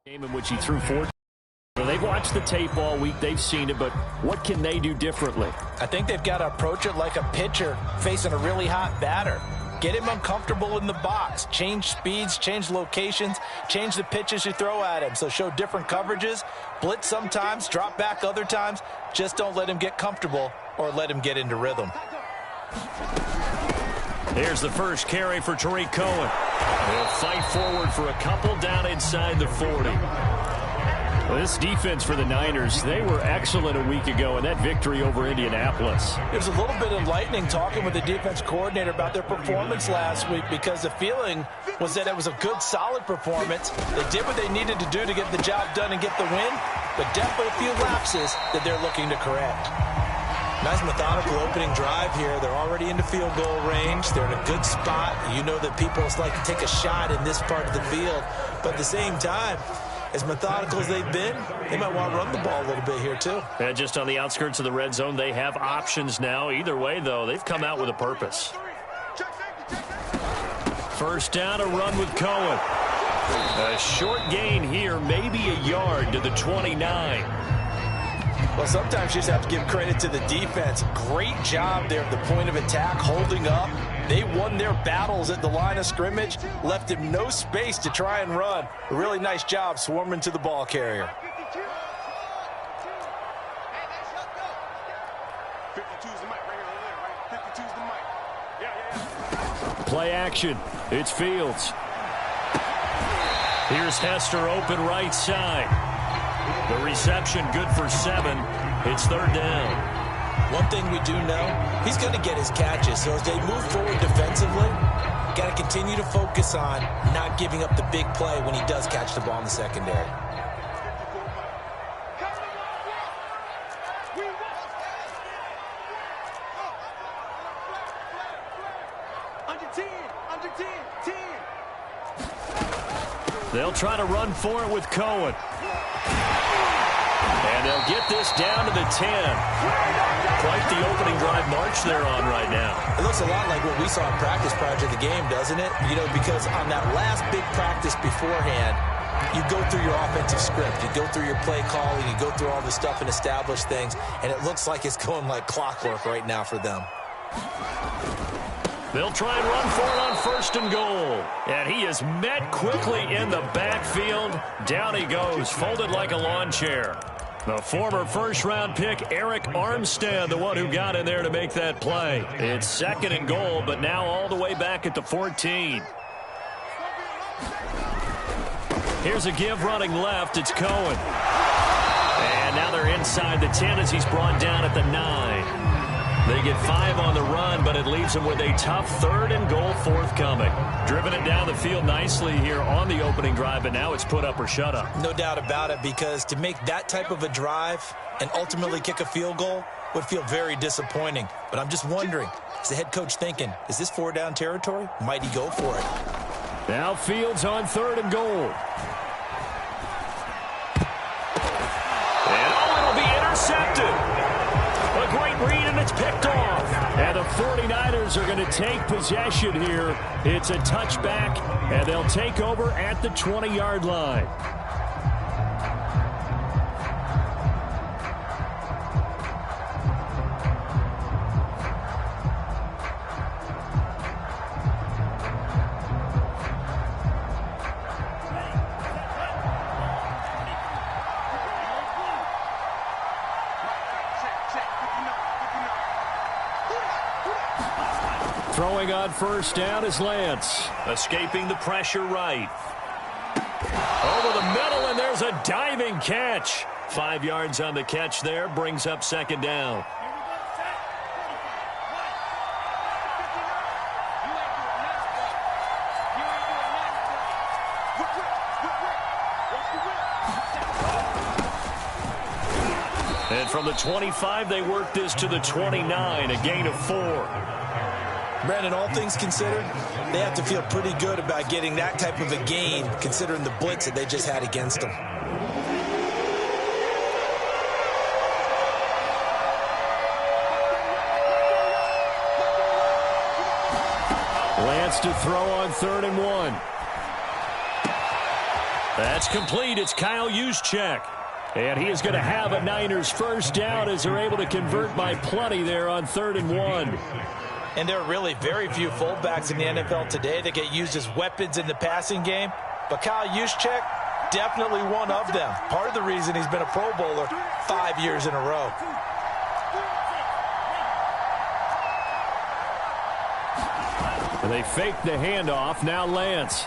Game in which he threw 4. They've watched the tape all week. They've seen it, but what can they do differently? I think they've got to approach it like a pitcher facing a really hot batter. Get him uncomfortable in the box. Change speeds, change locations, change the pitches you throw at him. So show different coverages, blitz sometimes, drop back other times. Just don't let him get comfortable or let him get into rhythm. Here's the first carry for Tariq Cohen. They'll fight forward for a couple down inside the 40. Well, this defense for the Niners, they were excellent a week ago in that victory over Indianapolis. It was a little bit enlightening talking with the defense coordinator about their performance last week because the feeling was that it was a good, solid performance. They did what they needed to do to get the job done and get the win, but definitely a few lapses that they're looking to correct. Nice methodical opening drive here. They're already into field goal range. They're in a good spot. You know that people like to take a shot in this part of the field, but at the same time, as methodical as they've been, they might want to run the ball a little bit here too. And just on the outskirts of the red zone, they have options now. Either way, though, they've come out with a purpose. First down, a run with Cohen. A short gain here, maybe a yard to the 29. Well, sometimes you just have to give credit to the defense. Great job there at the point of attack, holding up. They won their battles at the line of scrimmage, left him no space to try and run. A really nice job swarming to the ball carrier. Play action. It's Fields. Here's Hester open right side. The reception good for 7. It's third down. One thing we do know, he's going to get his catches. So as they move forward defensively, got to continue to focus on not giving up the big play when he does catch the ball in the secondary. They'll try to run for it with Cohen. And they'll get this down to the 10. Quite the opening drive march they're on right now. It looks a lot like what we saw in practice prior to the game, doesn't it? You know, because on that last big practice beforehand, you go through your offensive script. You go through your play calling. You go through all this stuff and establish things. And it looks like it's going like clockwork right now for them. They'll try and run for it on first and goal. And he is met quickly in the backfield. Down he goes, folded like a lawn chair. The former first-round pick, Eric Armstead, the one who got in there to make that play. It's second and goal, but now all the way back at the 14. Here's a give running left. It's Cohen. And now they're inside the 10 as he's brought down at the 9. They get 5 on the run, but it leaves them with a tough third and goal forthcoming. Driven it down the field nicely here on the opening drive, but now it's put up or shut up. No doubt about it, because to make that type of a drive and ultimately kick a field goal would feel very disappointing. But I'm just wondering, is the head coach thinking, is this 4-down territory? Might he go for it? Now Fields on third and goal. And it'll be intercepted. A great read, and it's picked off. And the 49ers are going to take possession here. It's a touchback, and they'll take over at the 20-yard line. Throwing on first down is Lance. Escaping the pressure right. Over the middle, and there's a diving catch. 5 yards on the catch there, brings up second down. And from the 25, they work this to the 29, a gain of 4. Brandon, all things considered, they have to feel pretty good about getting that type of a gain, considering the blitz that they just had against them. Lance to throw on 3rd and 1. That's complete. It's Kyle Juszczyk. And he is going to have a Niners first down as they're able to convert by plenty there on 3rd and 1. And there are really very few fullbacks in the NFL today that get used as weapons in the passing game. But Kyle Juszczyk, definitely one of them. Part of the reason he's been a Pro Bowler 5 years in a row. And they fake the handoff. Now Lance.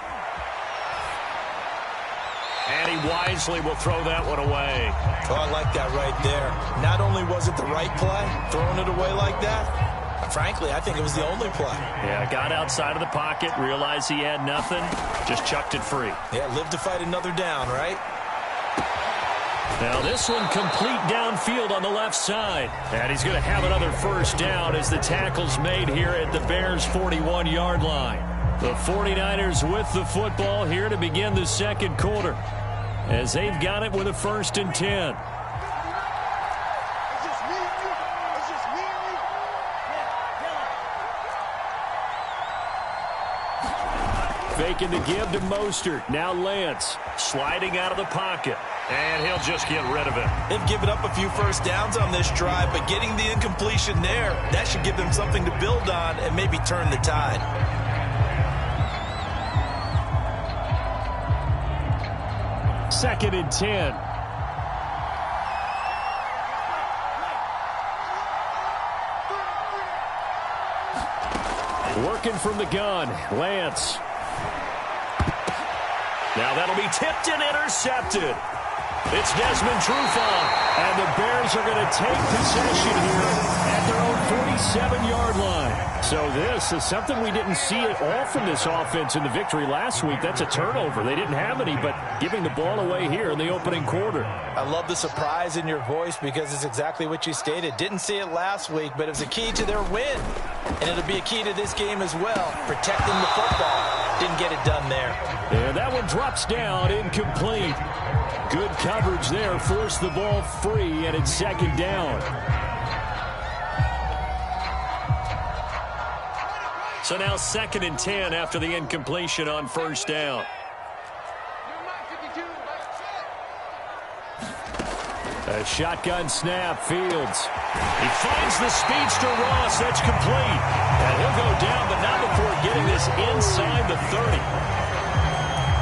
And he wisely will throw that one away. Oh, I like that right there. Not only was it the right play, throwing it away like that, frankly, I think it was the only play. Yeah, got outside of the pocket, realized he had nothing, just chucked it free. Yeah, live to fight another down, right? Now this one complete downfield on the left side. And he's going to have another first down as the tackle's made here at the Bears' 41-yard line. The 49ers with the football here to begin the second quarter, as they've got it with a 1st and 10. Faking the give to Mostert. Now Lance sliding out of the pocket. And he'll just get rid of it. They've given up a few first downs on this drive, but getting the incompletion there, that should give them something to build on and maybe turn the tide. Second and 10. Working from the gun, Lance. Now that'll be tipped and intercepted. It's Desmond Trufant, and the Bears are going to take possession here at their own 47-yard line. So this is something we didn't see at all from this offense in the victory last week. That's a turnover. They didn't have any, but giving the ball away here in the opening quarter. I love the surprise in your voice because it's exactly what you stated. Didn't see it last week, but it was a key to their win. And it'll be a key to this game as well, protecting the football. Didn't get it done there. And that one drops down, incomplete. Good coverage there, forced the ball free, and it's 2nd down. So now 2nd and 10 after the incompletion on 1st down. A shotgun snap, Fields. He finds the speedster Ross. That's complete. And he'll go down, but not before getting this inside the 30.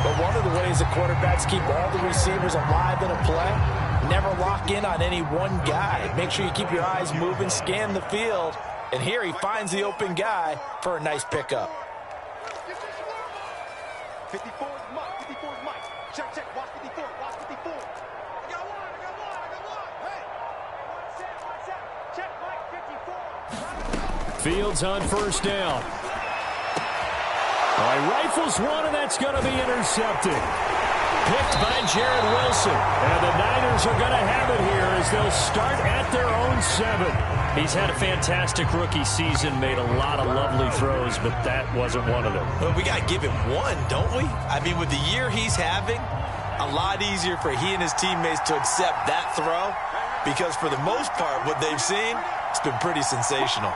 But one of the ways the quarterbacks keep all the receivers alive in a play, never lock in on any one guy. Make sure you keep your eyes moving, scan the field. And here he finds the open guy for a nice pickup. 54 is Mike. 54 is Mike. Check, check. Watch 54. Watch 54. I got one. I got one. I got one. Hey. Watch out. Check, Mike. 54. Fields on 1st down. All right, rifles one, and that's going to be intercepted. Picked by Jared Wilson. And the Niners are going to have it here as they'll start at their own 7. He's had a fantastic rookie season, made a lot of lovely throws, but that wasn't one of them. Well, we got to give him one, don't we? I mean, with the year he's having, a lot easier for he and his teammates to accept that throw because for the most part, what they've seen, it's been pretty sensational.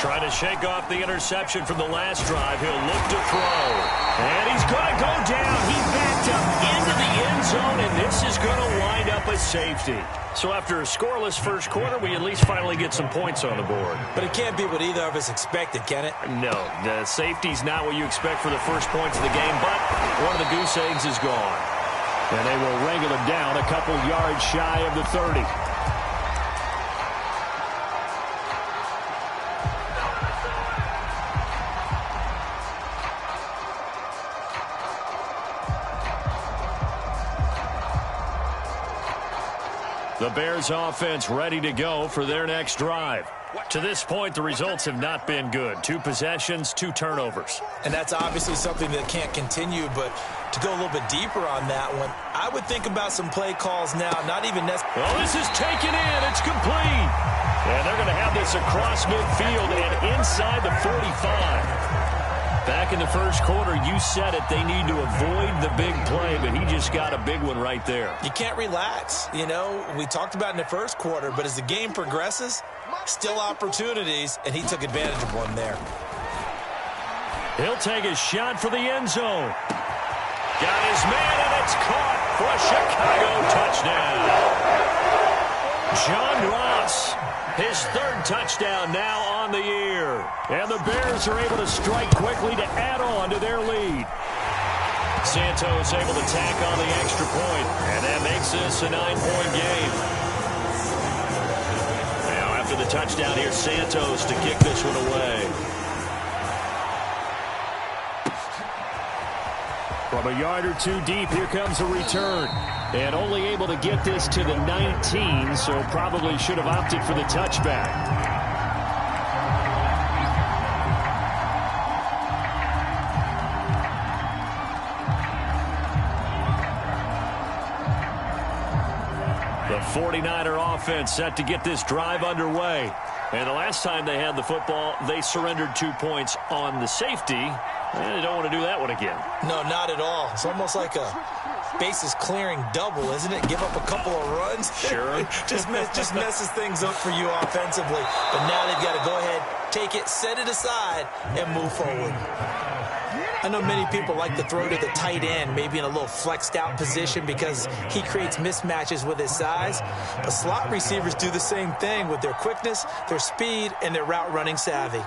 Trying to shake off the interception from the last drive. He'll look to throw. And he's going to go down. He backed up into the end zone, and this is going to wind up a safety. So after a scoreless first quarter, we at least finally get some points on the board. But it can't be what either of us expected, can it? No, the safety's not what you expect for the first points of the game, but one of the goose eggs is gone. And they will wrangle him down a couple yards shy of the 30. The Bears offense ready to go for their next drive. To this point, the results have not been good. 2 possessions, 2 turnovers. And that's obviously something that can't continue, but to go a little bit deeper on that one, I would think about some play calls now, not even necessarily. Well, this is taken in. It's complete. And they're going to have this across midfield and inside the 45. Back in the first quarter, you said it, they need to avoid the big play, but he just got a big one right there. You can't relax. You know, we talked about in the first quarter, but as the game progresses, still opportunities, and he took advantage of one there. He'll take a shot for the end zone. Got his man, and it's caught for a Chicago touchdown. John Ross, his third touchdown now on the year. And the Bears are able to strike quickly to add on to their lead. Santos able to tack on the extra point, and that makes this a 9-point game. Now, after the touchdown, here's Santos to kick this one away. From a yard or two deep, here comes a return. And only able to get this to the 19, so probably should have opted for the touchback. The 49er offense set to get this drive underway. And the last time they had the football, they surrendered 2 points on the safety. And they don't want to do that one again. No, not at all. It's almost like a bases clearing double, isn't it? Give up a couple of runs. Sure. just messes things up for you offensively. But now they've got to go ahead, take it, set it aside, and move forward. I know many people like to throw to the tight end, maybe in a little flexed out position because he creates mismatches with his size. But slot receivers do the same thing with their quickness, their speed, and their route running savvy.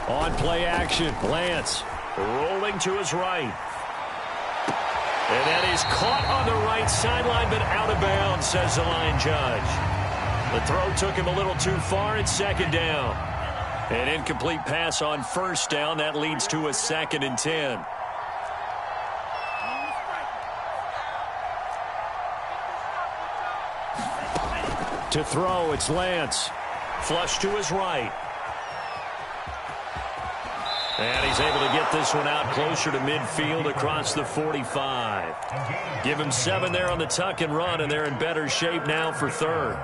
On play action, Lance rolling to his right. And that is caught on the right sideline, but out of bounds, says the line judge. The throw took him a little too far. It's second down. An incomplete pass on first down. That leads to a 2nd and 10. To throw, it's Lance. Flush to his right. And he's able to get this one out closer to midfield across the 45. Give him 7 there on the tuck and run, and they're in better shape now for third.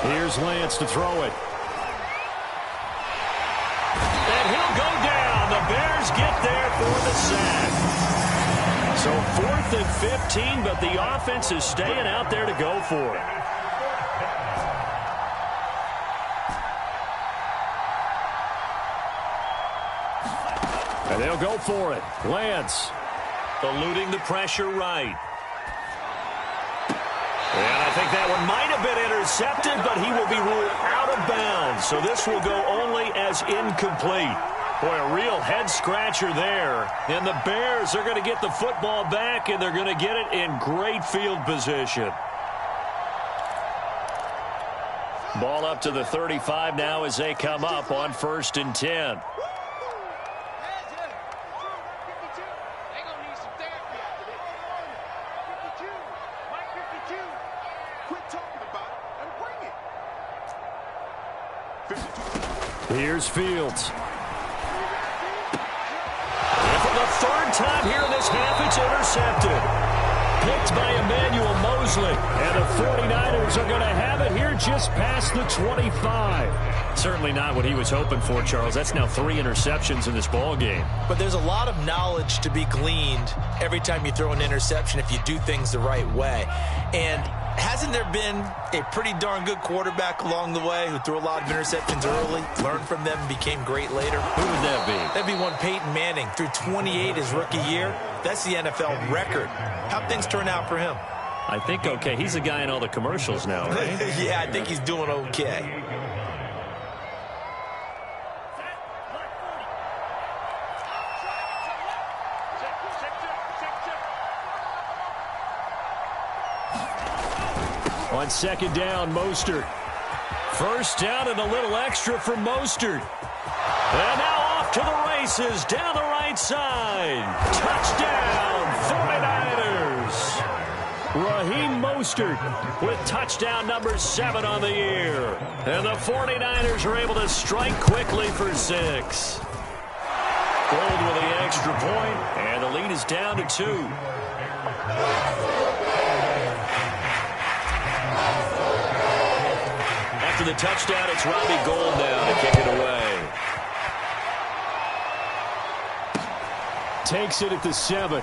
Here's Lance to throw it. Bears get there for the sack. So 4th and 15, but the offense is staying out there to go for it. And they'll go for it. Lance eluding the pressure right. And I think that one might have been intercepted, but he will be ruled out of bounds. So this will go only as incomplete. Boy, a real head-scratcher there. And the Bears are going to get the football back, and they're going to get it in great field position. Ball up to the 35 now as they come up on 1st and 10. Here's Fields. Third time here in this half, it's intercepted. Picked by Emmanuel Mosley. And the 49ers are going to have it here just past the 25. Certainly not what he was hoping for, Charles. That's now 3 interceptions in this ball game. But there's a lot of knowledge to be gleaned every time you throw an interception if you do things the right way. And hasn't there been a pretty darn good quarterback along the way who threw a lot of interceptions early, learned from them, and became great later? Who would that be? That'd be one Peyton Manning. Threw 28 his rookie year. That's the NFL record. How'd things turn out for him? I think okay. He's a guy in all the commercials now, right? Yeah, I think he's doing okay. On 2nd down, Mostert. First down and a little extra for Mostert. And now off to the races down the right side. Touchdown, 49ers. Raheem Mostert with touchdown number 7 on the year. And the 49ers are able to strike quickly for 6. Gold with the extra point, and the lead is down to 2. After the touchdown, it's Robbie Gould now to kick it away. Takes it at the 7.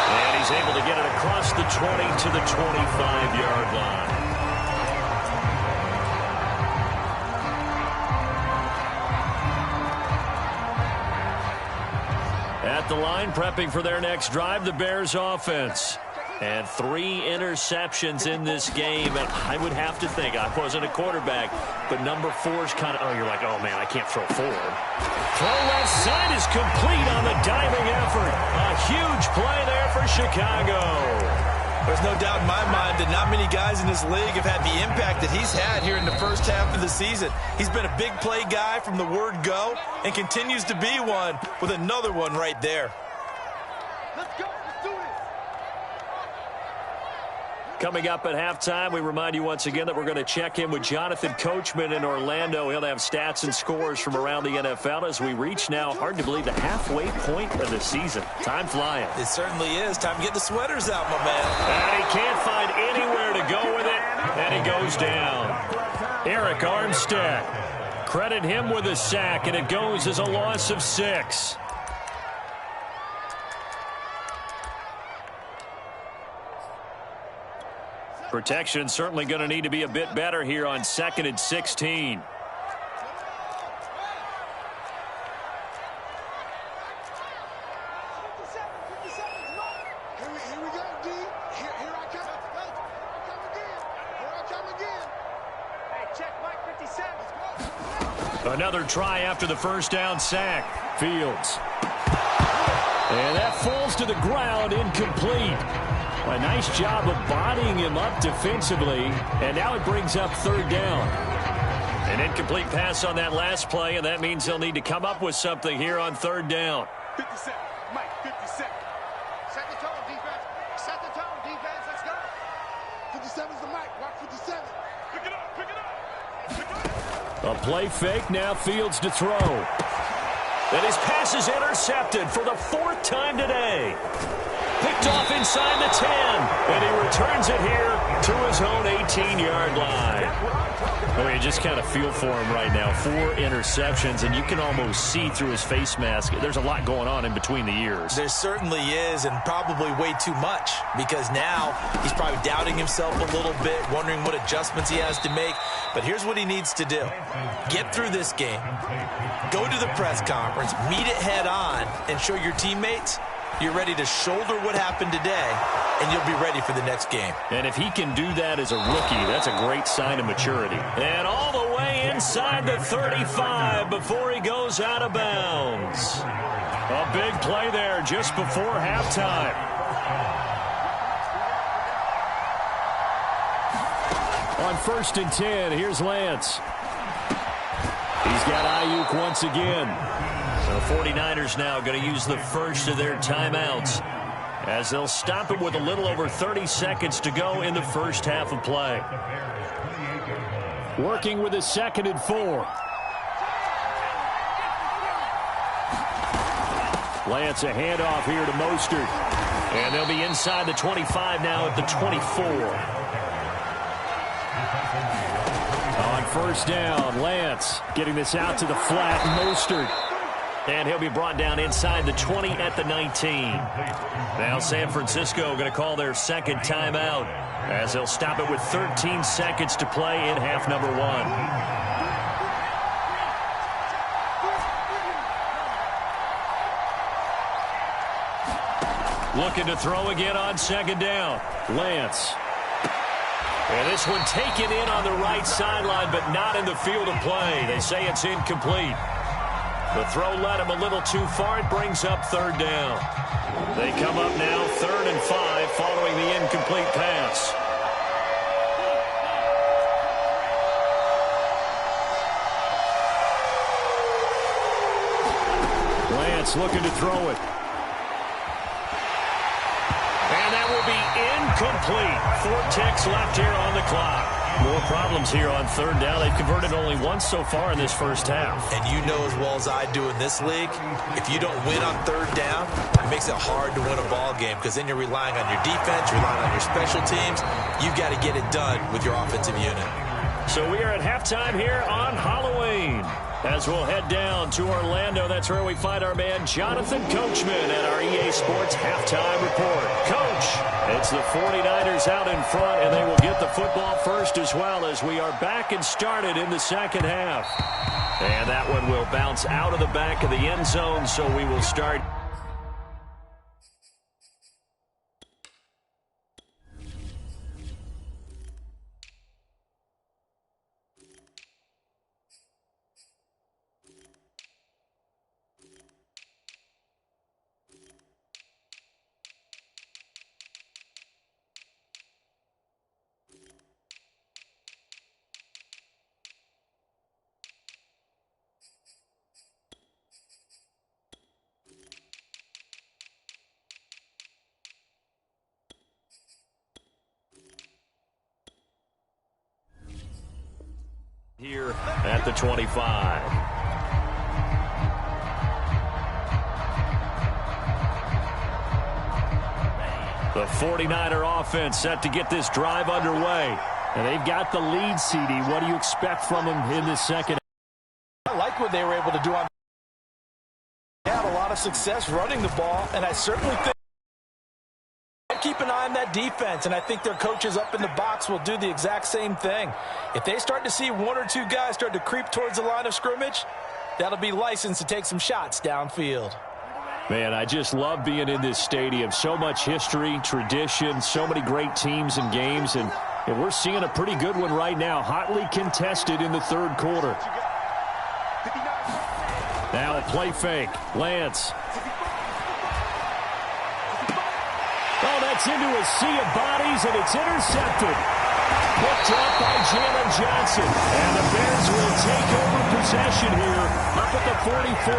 And he's able to get it across the 20 to the 25-yard line. At the line, prepping for their next drive, the Bears offense. And 3 interceptions in this game. And I would have to think, I wasn't a quarterback, but number 4 is kind of, oh, you're like, oh, man, I can't throw forward. Throw left side is complete on the diving effort. A huge play there for Chicago. There's no doubt in my mind that not many guys in this league have had the impact that he's had here in the first half of the season. He's been a big play guy from the word go and continues to be one with another one right there. Let's go. Let's do this. Coming up at halftime, we remind you once again that we're going to check in with Jonathan Coachman in Orlando. He'll have stats and scores from around the NFL as we reach now, hard to believe, the halfway point of the season. Time flying. It certainly is. Time to get the sweaters out, my man. And he can't find anywhere to go with it, and he goes down. Eric Armstead. Credit him with a sack, and it goes as a loss of 6. Protection certainly going to need to be a bit better here on 2nd and 16. Another try after the first down sack. Fields. And that falls to the ground, incomplete. A nice job of bodying him up defensively, and now it brings up 3rd down. An incomplete pass on that last play, and that means they'll need to come up with something here on 3rd down. 57, Mike, 57. Set the tone, defense. Set the tone, defense. Let's go. 57's the Mike. Watch 57. Pick it up, pick it up. Pick it up. A play fake, now Fields to throw. And his pass is intercepted for the 4th time today. Picked off inside the 10, and he returns it here to his own 18-yard line. I mean, you just kind of feel for him right now. 4 interceptions, and you can almost see through his face mask. There's a lot going on in between the ears. There certainly is, and probably way too much, because now he's probably doubting himself a little bit, wondering what adjustments he has to make. But here's what he needs to do. Get through this game, go to the press conference, meet it head on, and show your teammates you're ready to shoulder what happened today, and you'll be ready for the next game. And if he can do that as a rookie, that's a great sign of maturity. And all the way inside the 35 before he goes out of bounds. A big play there just before halftime. On 1st and 10, here's Lance. He's got Ayuk once again. The 49ers now going to use the first of their timeouts as they'll stop it with a little over 30 seconds to go in the first half of play. Working with a 2nd and 4. Lance a handoff here to Mostert. And they'll be inside the 25 now at the 24. On 1st down, Lance getting this out to the flat. Mostert. And he'll be brought down inside the 20 at the 19. Now San Francisco going to call their 2nd timeout as they'll stop it with 13 seconds to play in half number 1. Looking to throw again on 2nd down. Lance. And this one taken in on the right sideline, but not in the field of play. They say it's incomplete. The throw led him a little too far. It brings up 3rd down. They come up now 3rd and 5 following the incomplete pass. Lance looking to throw it. And that will be incomplete. 4 ticks left here on the clock. More problems here on third down. They've converted only once so far in this first half. And you know as well as I do in this league, if you don't win on third down, it makes it hard to win a ball game because then you're relying on your defense, relying on your special teams. You've got to get it done with your offensive unit. So we are at halftime here on Halloween. As we'll head down to Orlando, that's where we find our man Jonathan Coachman at our EA Sports Halftime Report. Coach, it's the 49ers out in front, and they will get the football first as well as we are back and started in the second half. And that one will bounce out of the back of the end zone, so we will start. Here at the 25. The 49er offense set to get this drive underway. And they've got the lead, CD. What do you expect from them in this second? I like what they were able to do on. They had a lot of success running the ball, and I certainly think keep an eye on that defense, and I think their coaches up in the box will do the exact same thing. If they start to see one or two guys start to creep towards the line of scrimmage, that'll be licensed to take some shots downfield. Man, I just love being in this stadium. So much history, tradition, so many great teams and games, and we're seeing a pretty good one right now, hotly contested in the third quarter. Now a play fake. Lance. Oh, that's into a sea of bodies, and it's intercepted. Picked up by Jalen Johnson. And the Bears will take over possession here up at the 44.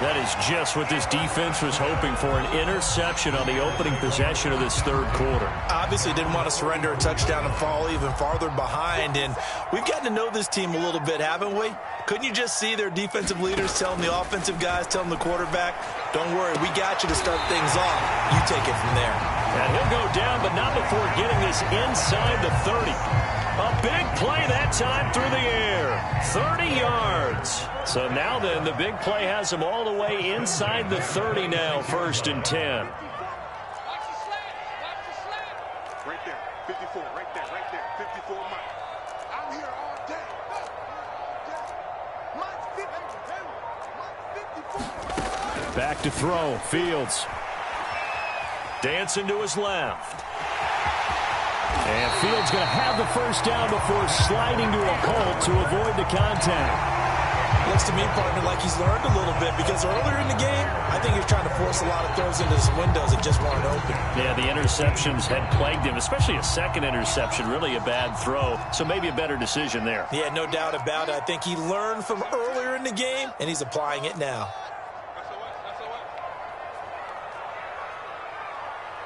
That is just what this defense was hoping for, an interception on the opening possession of this third quarter. Obviously didn't want to surrender a touchdown and fall even farther behind, and we've gotten to know this team a little bit, haven't we? Couldn't you just see their defensive leaders telling the offensive guys, telling the quarterback, don't worry, we got you to start things off. You take it from there. And he'll go down, but not before getting this inside the 30. A big play that time through the air. 30 yards. So now then, the big play has him all the way inside the 30 now, 1st and 10. Right there, 54, right there, 54, Mike. I'm here all day. Mike 54. Back to throw. Fields. Dancing to his left. And Fields going to have the first down before sliding to a halt to avoid the contact. Looks to me, partner, like he's learned a little bit because earlier in the game, I think he was trying to force a lot of throws into his windows that just weren't open. Yeah, the interceptions had plagued him, especially a second interception, really a bad throw. So maybe a better decision there. Yeah, no doubt about it. I think he learned from earlier in the game, and he's applying it now.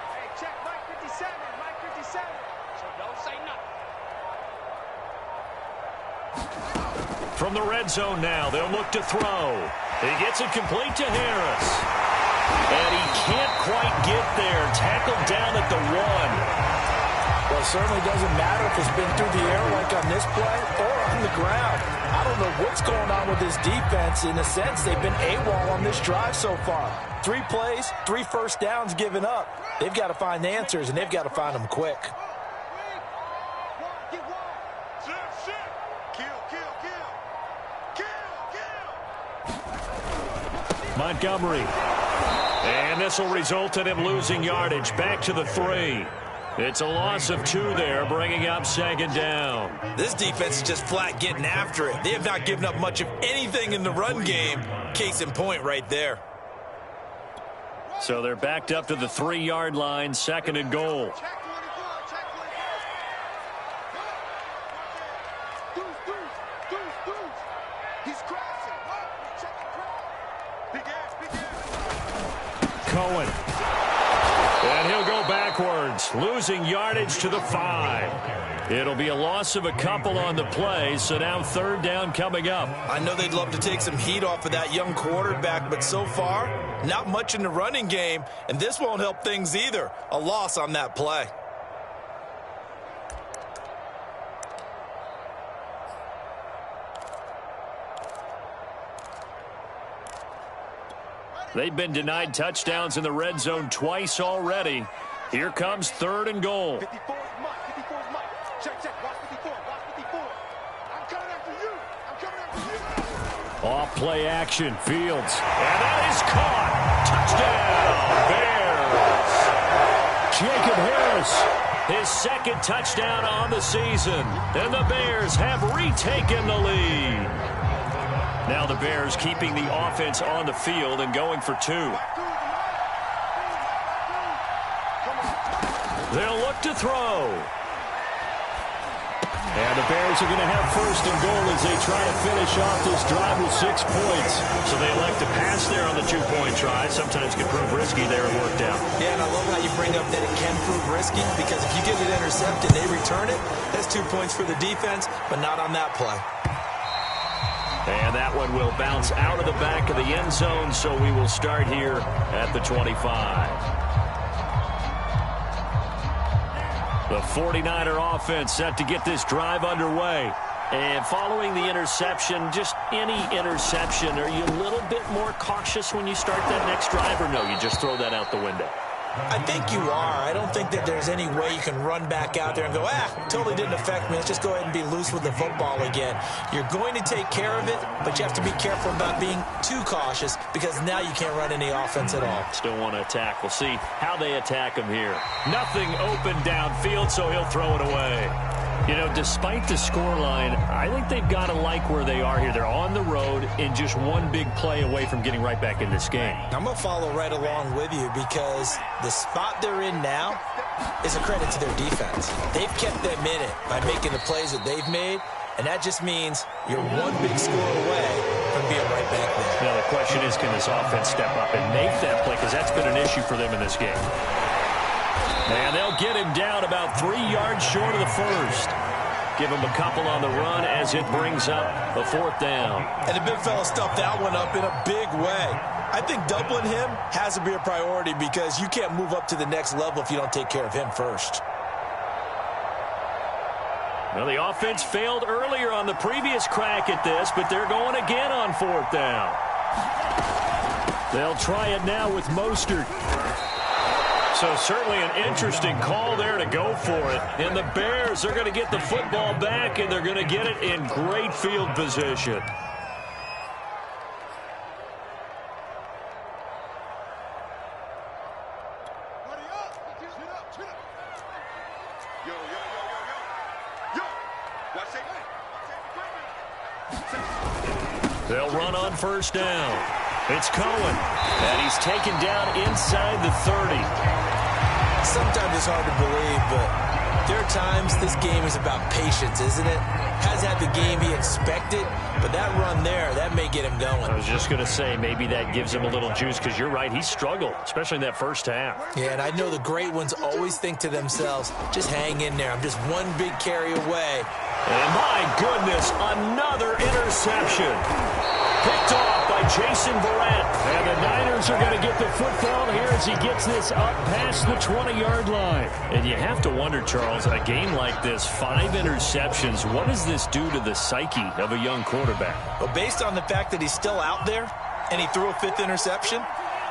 Hey, check Mike 57, Mike 57. So don't say nothing. From the red zone now, they'll look to throw. He gets it complete to Harris. And he can't quite get there. Tackled down at the 1. Well, it certainly doesn't matter if it's been through the air like on this play or on the ground. I don't know what's going on with this defense. In a sense, they've been AWOL on this drive so far. 3 plays, 3 first downs given up. They've got to find answers, and they've got to find them quick. Montgomery. And this will result in him losing yardage back to the 3. It's a loss of 2 there, bringing up 2nd down. This defense is just flat getting after it. They have not given up much of anything in the run game. Case in point right there. So they're backed up to the 3-yard line, 2nd and goal. Cohen. And he'll go backwards, losing yardage to the 5. It'll be a loss of a couple on the play, so now third down coming up. I know they'd love to take some heat off of that young quarterback, but so far, not much in the running game, and this won't help things either. A loss on that play. They've been denied touchdowns in the red zone twice already. Here comes third and goal. 54 is Mike. 54 is Mike. Check, check. Watch 54. Watch 54. I'm coming after you. I'm coming after you. Off play action. Fields. And that is caught. Touchdown, Bears. Jacob Harris. His second touchdown on the season. And the Bears have retaken the lead. Now the Bears keeping the offense on the field and going for two. They'll look to throw. And the Bears are going to have first and goal as they try to finish off this drive with 6 points. So they elect to pass there on the two-point try. Sometimes can prove risky there and worked out. Yeah, and I love how you bring up that it can prove risky, because if you get it intercepted and they return it, that's 2 points for the defense, but not on that play. And that one will bounce out of the back of the end zone, so we will start here at the 25. The 49er offense set to get this drive underway. And following the interception, just any interception, are you a little bit more cautious when you start that next drive, or no, you just throw that out the window? I think you are. I don't think that there's any way you can run back out there and go, totally didn't affect me. Let's just go ahead and be loose with the football again. You're going to take care of it, but you have to be careful about being too cautious, because now you can't run any offense at all. Still want to attack. We'll see how they attack him here. Nothing open downfield, so he'll throw it away. You know, despite the scoreline, I think they've got to like where they are here. They're on the road and just one big play away from getting right back in this game. I'm going to follow right along with you, because the spot they're in now is a credit to their defense. They've kept them in it by making the plays that they've made, and that just means you're one big score away from being right back there. Now, the question is, can this offense step up and make that play, because that's been an issue for them in this game. And they'll get him down about 3 yards short of the first. Give him a couple on the run as it brings up a fourth down. And the big fella stuffed that one up in a big way. I think doubling him has to be a priority, because you can't move up to the next level if you don't take care of him first. Well, the offense failed earlier on the previous crack at this, but they're going again on fourth down. They'll try it now with Mostert. So certainly an interesting call there to go for it. And the Bears are going to get the football back, and they're going to get it in great field position. They'll run on first down. It's Cohen, and he's taken down inside the 30. Sometimes it's hard to believe, but there are times this game is about patience, isn't it? Hasn't had the game he expected, but that run there, that may get him going. I was just going to say, maybe that gives him a little juice, because you're right, he struggled, especially in that first half. Yeah, and I know the great ones always think to themselves, just hang in there. I'm just one big carry away. And my goodness, another interception. Picked off by Jason Verrett. And the Niners are going to get the football here as he gets this up past the 20-yard line. And you have to wonder, Charles, a game like this, 5 interceptions, what does this do to the psyche of a young quarterback? Well, based on the fact that he's still out there and he threw a 5th interception,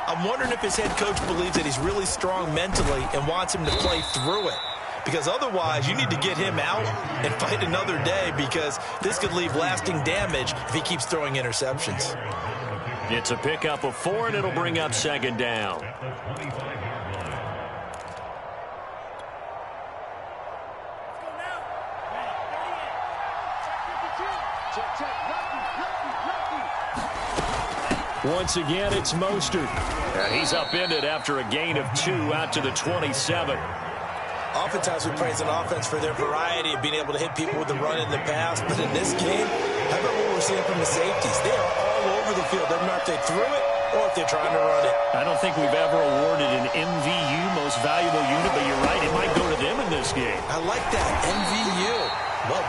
I'm wondering if his head coach believes that he's really strong mentally and wants him to play through it. Because otherwise, you need to get him out and fight another day, because this could leave lasting damage if he keeps throwing interceptions. It's a pickup of 4, and it'll bring up second down. Once again, it's Mostert. And he's upended after a gain of 2 out to the 27. Oftentimes we praise an offense for their variety of being able to hit people with the run in the pass, but in this game, how about what we're seeing from the safeties? They are all over the field. Doesn't matter if they threw it or if they're trying to run it. I don't think we've ever awarded an MVU, most valuable unit, but you're right, it might go to them in this game. I like that, MVU.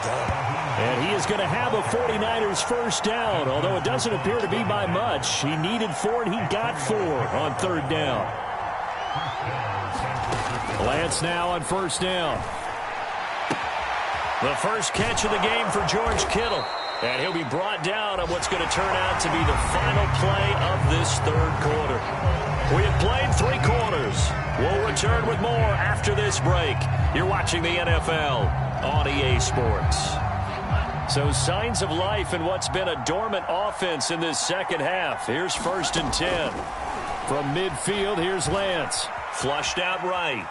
And he is going to have a 49ers first down, although it doesn't appear to be by much. He needed 4, and he got 4 on third down. Lance now on first down. The first catch of the game for George Kittle. And he'll be brought down on what's going to turn out to be the final play of this third quarter. We have played 3 quarters. We'll return with more after this break. You're watching the NFL on EA Sports. So signs of life in what's been a dormant offense in this second half. Here's 1st and 10. From midfield, here's Lance. Flushed out right.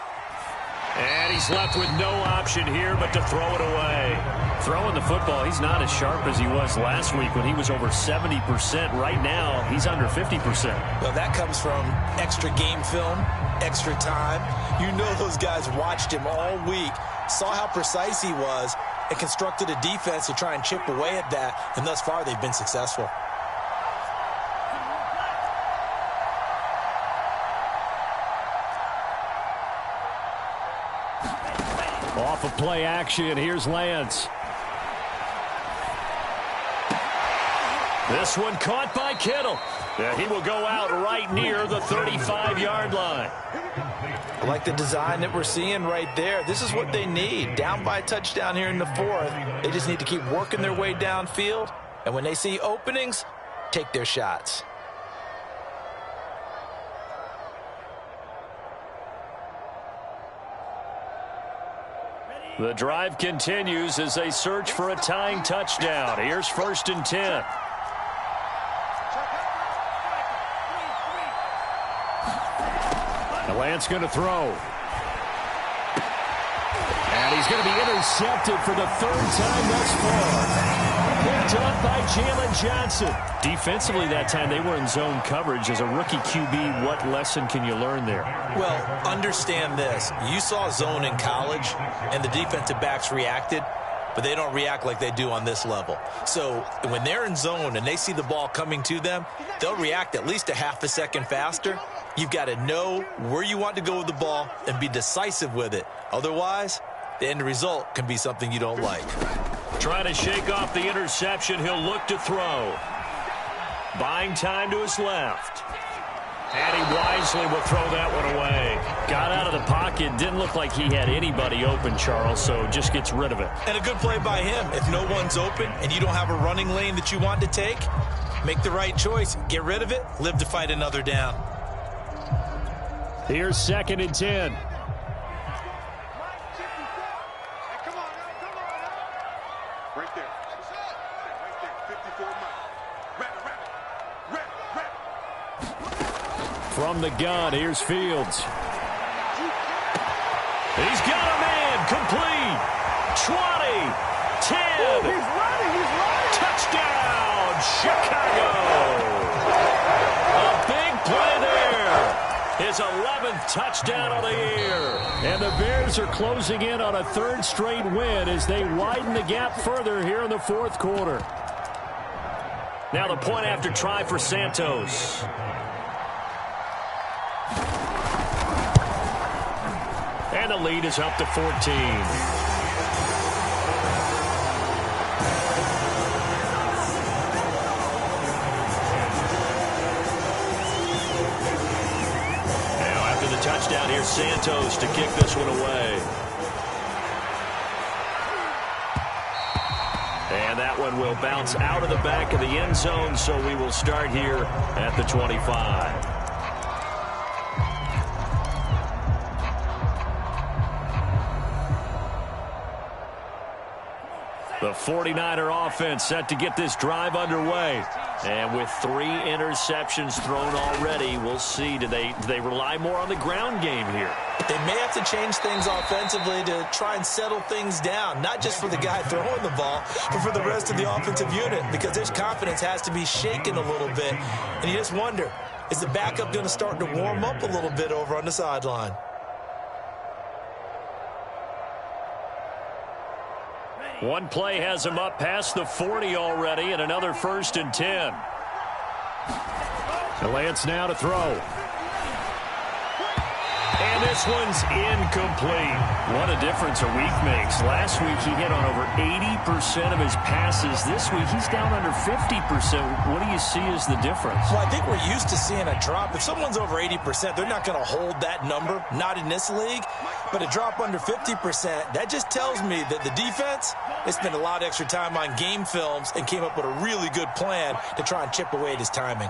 And he's left with no option here but to throw it away. Throwing the football, he's not as sharp as he was last week when he was over 70%. Right now, he's under 50%. Well, that comes from extra game film, extra time. You know those guys watched him all week, saw how precise he was, and constructed a defense to try and chip away at that. And thus far, they've been successful. Off of play action, here's Lance. This one caught by Kittle. Yeah, he will go out right near the 35-yard line. I like the design that we're seeing right there. This is what they need. Down by a touchdown here in the 4th. They just need to keep working their way downfield. And when they see openings, take their shots. The drive continues as they search for a tying touchdown. Here's 1st and 10. The Lance going to throw. And he's going to be intercepted for the 3rd time thus far. Picked up by Jalen Johnson. Defensively that time they were in zone coverage. As a rookie QB, what lesson can you learn there? Well, understand this. You saw zone in college, and the defensive backs reacted, but they don't react like they do on this level. So when they're in zone and they see the ball coming to them, they'll react at least a half a second faster. You've got to know where you want to go with the ball and be decisive with it. Otherwise, the end result can be something you don't like. Trying to shake off the interception. He'll look to throw. Buying time to his left. And he wisely will throw that one away. Got out of the pocket. Didn't look like he had anybody open, Charles, so just gets rid of it. And a good play by him. If no one's open and you don't have a running lane that you want to take, make the right choice. Get rid of it. Live to fight another down. Here's 2nd and 10. Right there. Right there. 54 From the gun, here's Fields. He's got a man, complete. 20, 10. He's running. Touchdown, Chicago. A big play there. His 11th touchdown of the year. And the Bears are closing in on a 3rd straight win as they widen the gap further here in the 4th quarter. Now the point after try for Santos. And the lead is up to 14. Touchdown here, Santos to kick this one away. And that one will bounce out of the back of the end zone, so we will start here at the 25. The 49er offense set to get this drive underway. And with 3 interceptions thrown already, we'll see. Do they rely more on the ground game here? They may have to change things offensively to try and settle things down, not just for the guy throwing the ball, but for the rest of the offensive unit, because their confidence has to be shaken a little bit. And you just wonder, is the backup going to start to warm up a little bit over on the sideline? One play has him up past the 40 already, and another 1st and 10. The Lance now to throw. And this one's incomplete. What a difference a week makes. Last week he hit on over 80% of his passes. This week he's down under 50%. What do you see as the difference? Well, I think we're used to seeing a drop. If someone's over 80%, they're not going to hold that number, not in this league. But a drop under 50%, that just tells me that the defense, they spent a lot of extra time on game films and came up with a really good plan to try and chip away at his timing.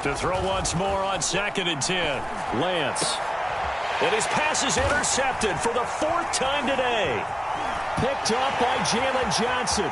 To throw once more on 2nd and 10. Lance. And his pass is intercepted for the 4th time today. Picked off by Jalen Johnson.